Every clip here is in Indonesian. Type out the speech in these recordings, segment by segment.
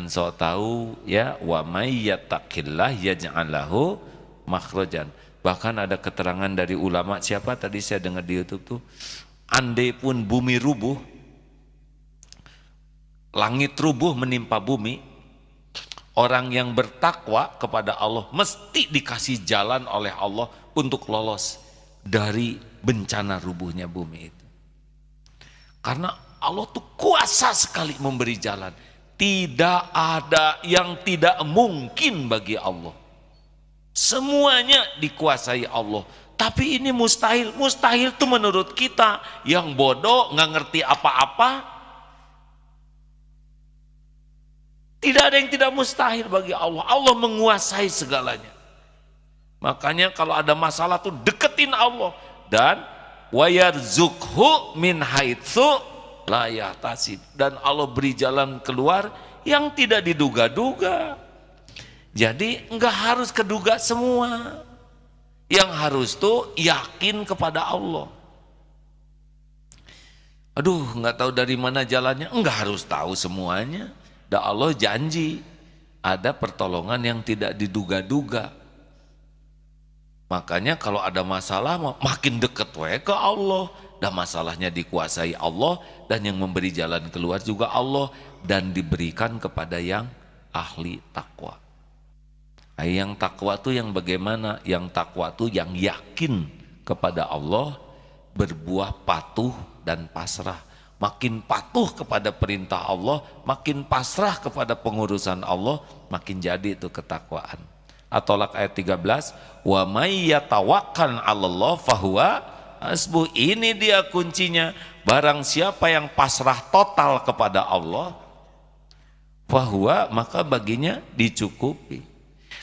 Jangan sok tahu ya, wa may yattaqillah yaj'al lahu makhrajan. Bahkan ada keterangan dari ulama, siapa tadi saya dengar di YouTube tuh, andai pun bumi rubuh, langit rubuh menimpa bumi, orang yang bertakwa kepada Allah mesti dikasih jalan oleh Allah untuk lolos dari bencana rubuhnya bumi itu. Karena Allah tuh kuasa sekali memberi jalan. Tidak ada yang tidak mungkin bagi Allah. Semuanya dikuasai Allah. Tapi ini mustahil. Mustahil tuh menurut kita yang bodoh, nggak ngerti apa-apa. Tidak ada yang tidak mustahil bagi Allah. Allah menguasai segalanya. Makanya kalau ada masalah tuh deketin Allah. Dan wa yarzuqhu min haitsu la yahtasib, dan Allah beri jalan keluar yang tidak diduga-duga. Jadi enggak harus keduga semua. Yang harus tuh yakin kepada Allah. Aduh, enggak tahu dari mana jalannya, enggak harus tahu semuanya. Dan Allah janji ada pertolongan yang tidak diduga-duga. Makanya kalau ada masalah makin dekat we ke Allah. Dan masalahnya dikuasai Allah, dan yang memberi jalan keluar juga Allah, dan diberikan kepada yang ahli takwa. Yang takwa itu yang bagaimana? Yang takwa itu yang yakin kepada Allah, berbuah patuh dan pasrah. Makin patuh kepada perintah Allah, makin pasrah kepada pengurusan Allah, makin jadi itu ketakwaan. At-Tolak ayat 13, wa may yatawakkal 'alallah fahuwa hasbuh. Ini dia kuncinya. Barang siapa yang pasrah total kepada Allah, fahuwa, maka baginya dicukupi.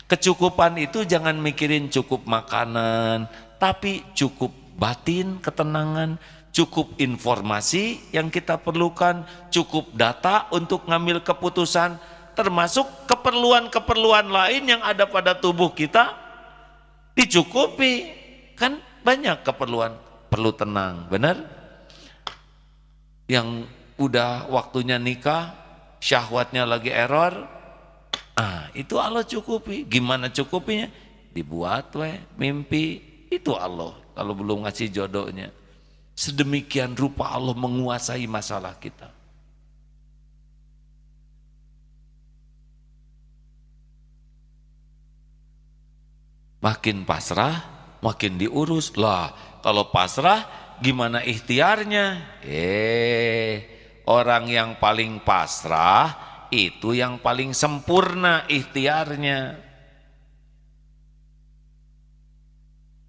Kecukupan itu jangan mikirin cukup makanan, tapi cukup batin, ketenangan, cukup informasi yang kita perlukan, cukup data untuk ngambil keputusan, termasuk keperluan-keperluan lain yang ada pada tubuh kita dicukupi. Kan banyak keperluan, perlu tenang, benar? Yang udah waktunya nikah, syahwatnya lagi error, itu Allah cukupi. Gimana cukupinya? Dibuat mimpi, itu Allah. Kalau belum ngasih jodohnya, sedemikian rupa Allah menguasai masalah kita. Makin pasrah, makin diurus lah. Kalau pasrah gimana ikhtiarnya? Orang yang paling pasrah itu yang paling sempurna ikhtiarnya.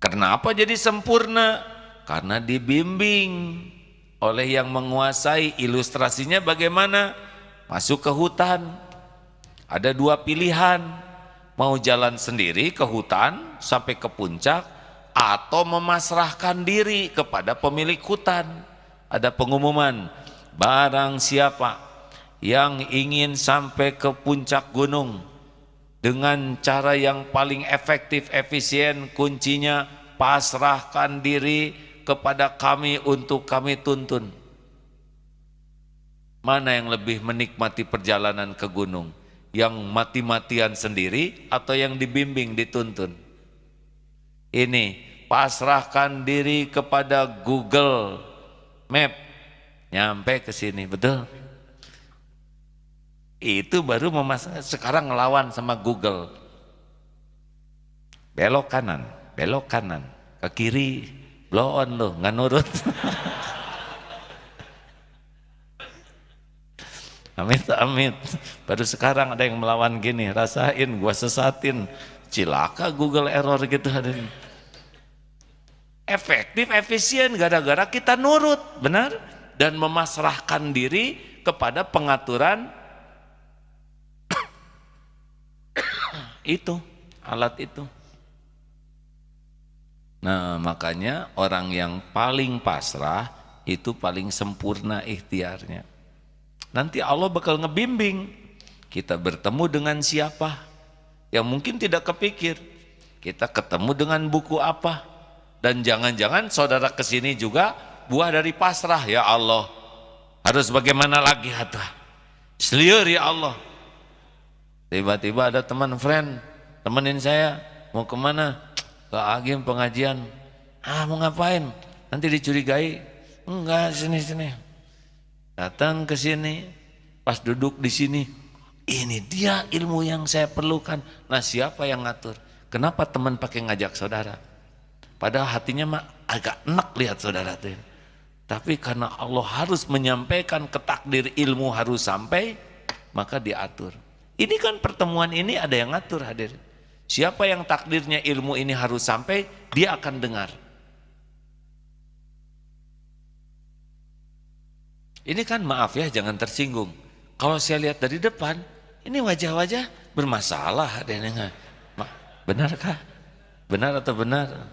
Kenapa jadi sempurna? Karena dibimbing oleh yang menguasai. Ilustrasinya bagaimana? Masuk ke hutan, ada dua pilihan. Mau jalan sendiri ke hutan sampai ke puncak, atau memasrahkan diri kepada pemilik hutan. Ada pengumuman, barang siapa yang ingin sampai ke puncak gunung dengan cara yang paling efektif, efisien, kuncinya pasrahkan diri kepada kami untuk kami tuntun. Mana yang lebih menikmati perjalanan ke gunung? Yang mati-matian sendiri atau yang dibimbing, dituntun? Ini, pasrahkan diri kepada Google Map, nyampe ke sini, betul? Itu baru sekarang ngelawan sama Google. Belok kanan, ke kiri, blow on lo, nggak nurut. Amit. Baru sekarang ada yang melawan gini, rasain gua sesatin, cilaka Google error gitu. Efektif, efisien gara-gara kita nurut, benar? Dan memasrahkan diri kepada pengaturan itu, alat itu. Nah, makanya orang yang paling pasrah itu paling sempurna ikhtiarnya. Nanti Allah bakal ngebimbing kita bertemu dengan siapa yang mungkin tidak kepikir. Kita ketemu dengan buku apa, dan jangan-jangan saudara kesini juga buah dari pasrah. Ya Allah, harus bagaimana lagi? Seliur ya Allah, Tiba-tiba ada friend, temenin saya, mau kemana? Ke Agim pengajian. Mau ngapain? Nanti dicurigai. Enggak, sini. Datang ke sini, pas duduk di sini, ini dia ilmu yang saya perlukan. Nah, siapa yang ngatur? Kenapa teman pakai ngajak saudara? Padahal hatinya mah agak enak lihat saudara tuh. Tapi karena Allah harus menyampaikan ke takdir ilmu harus sampai, maka diatur. Ini kan pertemuan ini ada yang ngatur hadirin. Siapa yang takdirnya ilmu ini harus sampai, dia akan dengar. Ini kan maaf ya, jangan tersinggung. Kalau saya lihat dari depan, ini wajah-wajah bermasalah. Benarkah? Benar atau benar?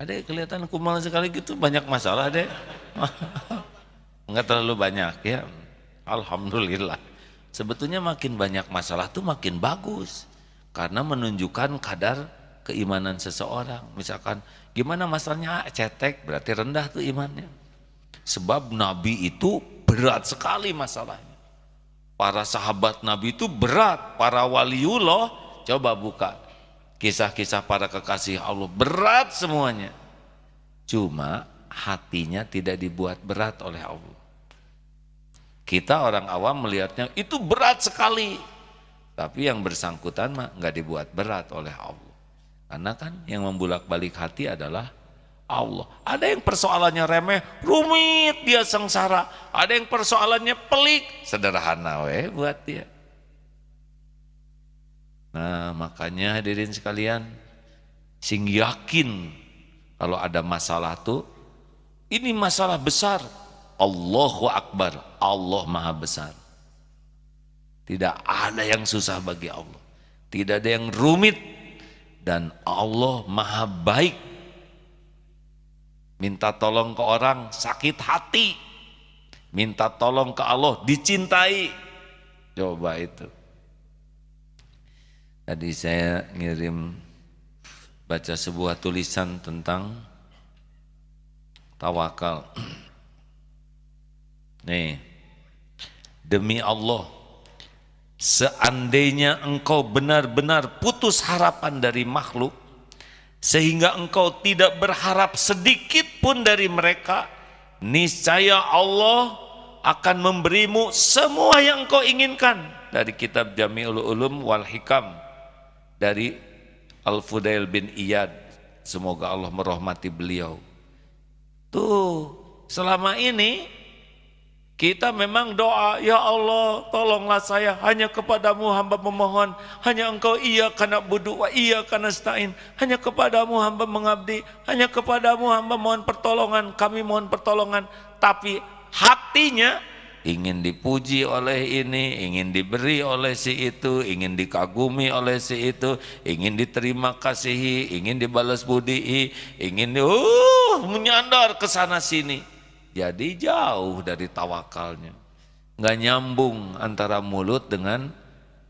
Ada kelihatan kumal sekali gitu, banyak masalah deh. Enggak terlalu banyak ya. Alhamdulillah. Sebetulnya makin banyak masalah tuh makin bagus. Karena menunjukkan kadar keimanan seseorang. Misalkan gimana masalahnya cetek, berarti rendah tuh imannya. Sebab Nabi itu berat sekali masalahnya. Para sahabat Nabi itu berat, para waliullah, coba buka kisah-kisah para kekasih Allah, berat semuanya. Cuma hatinya tidak dibuat berat oleh Allah. Kita orang awam melihatnya itu berat sekali. Tapi yang bersangkutan mah nggak dibuat berat oleh Allah. Karena kan yang membulak-balik hati adalah Allah. Ada yang persoalannya remeh, rumit, dia sengsara. Ada yang persoalannya pelik, sederhana buat dia. Nah, makanya hadirin sekalian, sing yakin kalau ada masalah tuh, ini masalah besar. Allahu Akbar, Allah Maha Besar. Tidak ada yang susah bagi Allah. Tidak ada yang rumit. Dan Allah Maha Baik. Minta tolong ke orang sakit hati. Minta tolong ke Allah dicintai. Coba itu. Tadi saya ngirim baca sebuah tulisan tentang tawakal. Nih, demi Allah, seandainya engkau benar-benar putus harapan dari makhluk, sehingga engkau tidak berharap sedikit pun dari mereka, niscaya Allah akan memberimu semua yang engkau inginkan. Dari kitab Jami'ul Ulum wal Hikam dari Al-Fudail bin Iyad, semoga Allah merahmati beliau. Tuh, selama ini kita memang doa, ya Allah tolonglah saya, hanya kepadamu hamba memohon, hanya engkau iya kana budu wa iya kana stain, hanya kepadamu hamba mengabdi, hanya kepadamu hamba mohon pertolongan, kami mohon pertolongan. Tapi hatinya ingin dipuji oleh ini, ingin diberi oleh si itu, ingin dikagumi oleh si itu, ingin diterima kasihi, ingin dibalas budi, ingin menyandar ke sana sini. Jadi jauh dari tawakalnya, nggak nyambung antara mulut dengan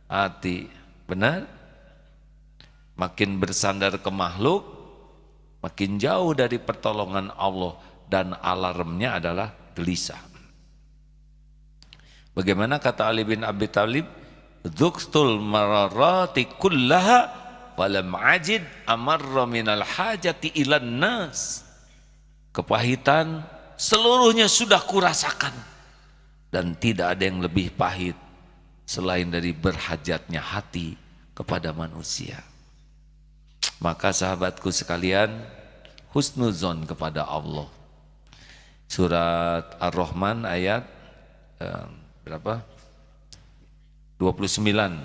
hati. Benar? Makin bersandar ke makhluk, makin jauh dari pertolongan Allah, dan alarmnya adalah gelisah. Bagaimana kata Ali bin Abi Thalib, "Dzuktul mararati kullaha falam ajid amarra minal hajati ilan nas." Kepahitan seluruhnya sudah kurasakan, dan tidak ada yang lebih pahit selain dari berhajatnya hati kepada manusia. Maka sahabatku sekalian, husnuzon kepada Allah. Surat Ar-Rahman ayat berapa? 29.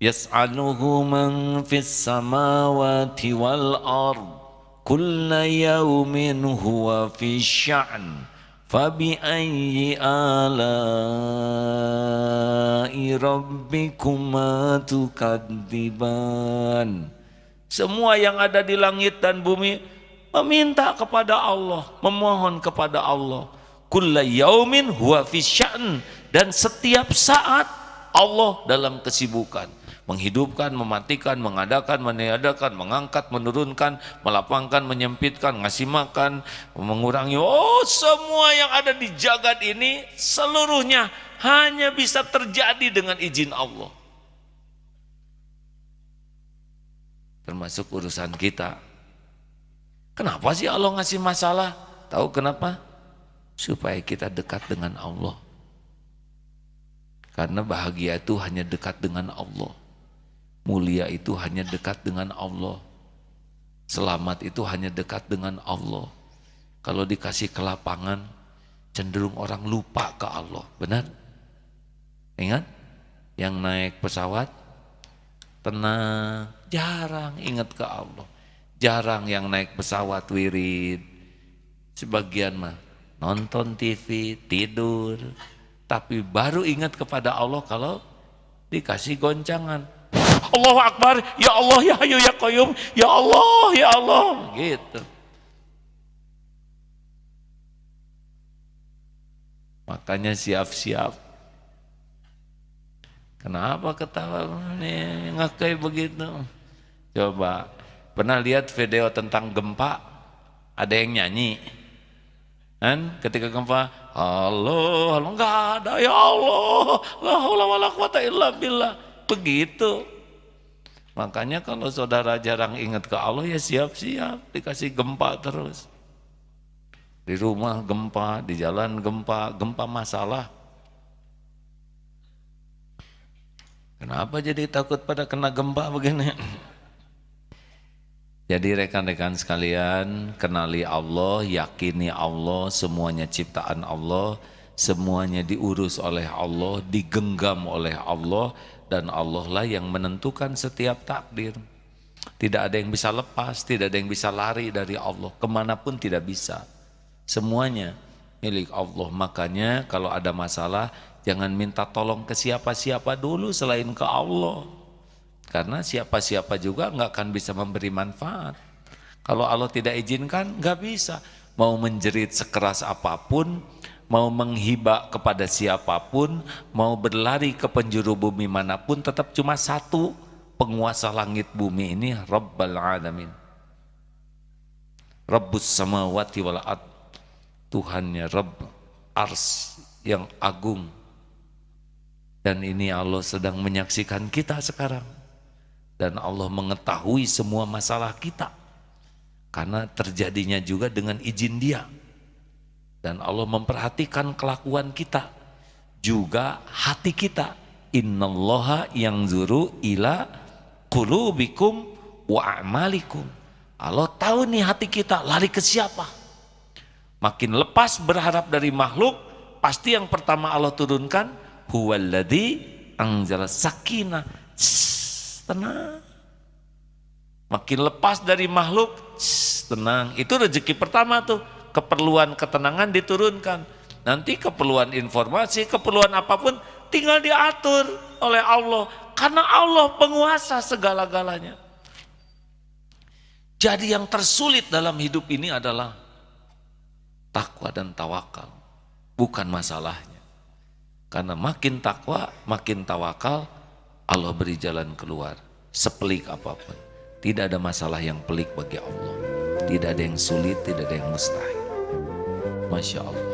Yas'aluhu man fis samawati wal ard kulla yawmin huwa fi sya'n fabi ayyi ala'i rabbikuma tukadziban. Semua yang ada di langit dan bumi meminta kepada Allah, memohon kepada Allah. Kulla yaumin huwa fi sya'n, dan setiap saat Allah dalam kesibukan. menghidupkan, mematikan, mengadakan, meniadakan, mengangkat, menurunkan, melapangkan, menyempitkan, ngasih makan, mengurangi. Oh, semua yang ada di jagat ini seluruhnya hanya bisa terjadi dengan izin Allah. Termasuk urusan kita. Kenapa sih Allah ngasih masalah? Tahu kenapa? Supaya kita dekat dengan Allah. Karena bahagia itu hanya dekat dengan Allah. Mulia itu hanya dekat dengan Allah. Selamat itu hanya dekat dengan Allah. Kalau dikasih kelapangan, cenderung orang lupa ke Allah. Benar? Ingat? Yang naik pesawat, tenang, jarang ingat ke Allah. Jarang yang naik pesawat wirid. Sebagian mah nonton TV, tidur. Tapi baru ingat kepada Allah kalau dikasih goncangan. Allahu Akbar, ya Allah, ya Hayyu ya Qayyum, ya Allah, ya Allah, gitu. Makanya siap-siap. Kenapa ketawa nih, nggak kayak begitu? Coba, pernah lihat video tentang gempa? Ada yang nyanyi? Kan ketika gempa, Allah, Allah, nggak ada, ya Allah, la haula wala quwata illa billah. Begitu. Makanya kalau saudara jarang ingat ke Allah, ya siap-siap dikasih gempa terus. Di rumah gempa, di jalan gempa, gempa masalah. Kenapa jadi takut pada kena gempa begini? Jadi rekan-rekan sekalian, kenali Allah, yakini Allah, semuanya ciptaan Allah, semuanya diurus oleh Allah, digenggam oleh Allah, dan Allah lah yang menentukan setiap takdir. Tidak ada yang bisa lepas, tidak ada yang bisa lari dari Allah, kemanapun tidak bisa. Semuanya milik Allah. Makanya kalau ada masalah, jangan minta tolong ke siapa-siapa dulu selain ke Allah. Karena siapa-siapa juga nggak akan bisa memberi manfaat. Kalau Allah tidak izinkan, nggak bisa. Mau menjerit sekeras apapun, mau menghibah kepada siapapun, mau berlari ke penjuru bumi manapun, tetap cuma satu penguasa langit bumi ini, Rabbal Alamin. Rabbus samawati wal ard. Tuhannya Rabb Ars yang agung. Dan ini Allah sedang menyaksikan kita sekarang. Dan Allah mengetahui semua masalah kita. Karena terjadinya juga dengan izin Dia. Dan Allah memperhatikan kelakuan kita. Juga hati kita. Innallaha yanzuru ila qulubikum wa a'malikum. Allah tahu nih hati kita lari ke siapa. Makin lepas berharap dari makhluk, pasti yang pertama Allah turunkan, huwaladzi anzala sakinah. Tenang. Makin lepas dari makhluk, tenang. Itu rezeki pertama tuh, keperluan ketenangan diturunkan. Nanti keperluan informasi, keperluan apapun tinggal diatur oleh Allah. Karena Allah penguasa segala-galanya. Jadi yang tersulit dalam hidup ini adalah takwa dan tawakal. Bukan masalahnya. Karena makin takwa, makin tawakal, Allah beri jalan keluar. Sepelik apapun. Tidak ada masalah yang pelik bagi Allah. Tidak ada yang sulit, tidak ada yang mustahil. Masya Allah.